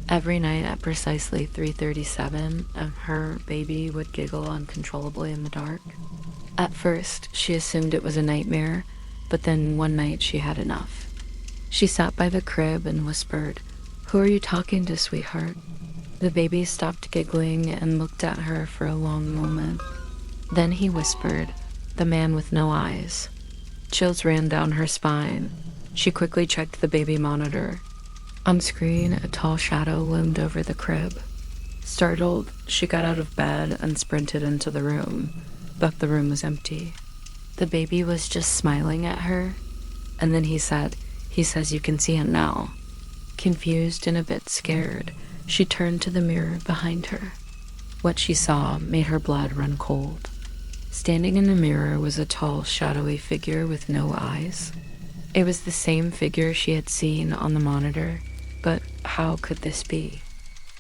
Every night at precisely 3:37, her baby would giggle uncontrollably in the dark. At first, she assumed it was a nightmare, but then one night she had enough. She sat by the crib and whispered, "Who are you talking to, sweetheart?" The baby stopped giggling and looked at her for a long moment. Then he whispered, "The man with no eyes." Chills ran down her spine. She quickly checked the baby monitor. On screen, a tall shadow loomed over the crib. Startled, she got out of bed and sprinted into the room, but the room was empty. The baby was just smiling at her, and then he says you can see him now. Confused and a bit scared, she turned to the mirror behind her. What she saw made her blood run cold. Standing in the mirror was a tall, shadowy figure with no eyes. It was the same figure she had seen on the monitor, but how could this be?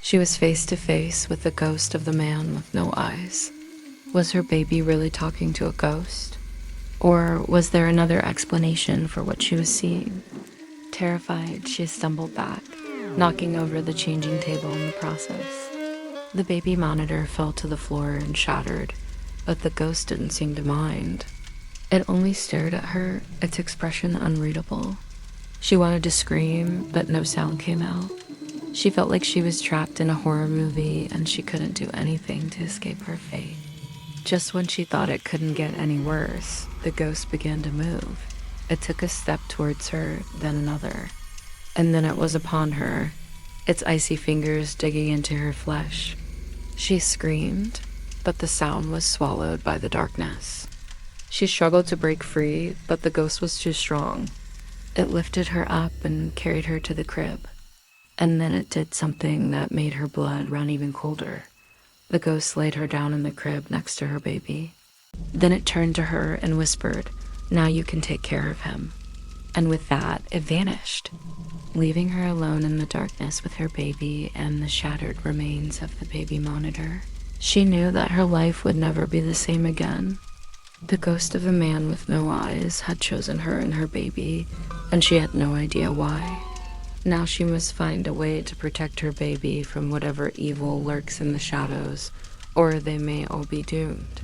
She was face to face with the ghost of the man with no eyes. Was her baby really talking to a ghost? Or was there another explanation for what she was seeing? Terrified, she stumbled back, knocking over the changing table in the process. The baby monitor fell to the floor and shattered, but the ghost didn't seem to mind. It only stared at her, its expression unreadable. She wanted to scream, but no sound came out. She felt like she was trapped in a horror movie and she couldn't do anything to escape her fate. Just when she thought it couldn't get any worse, the ghost began to move. It took a step towards her, then another. And then it was upon her, its icy fingers digging into her flesh. She screamed, but the sound was swallowed by the darkness. She struggled to break free, but the ghost was too strong. It lifted her up and carried her to the crib. And then it did something that made her blood run even colder. The ghost laid her down in the crib next to her baby. Then it turned to her and whispered, "Now you can take care of him." And with that, it vanished, leaving her alone in the darkness with her baby and the shattered remains of the baby monitor. She knew that her life would never be the same again. The ghost of a man with no eyes had chosen her and her baby, and she had no idea why. Now she must find a way to protect her baby from whatever evil lurks in the shadows, or they may all be doomed.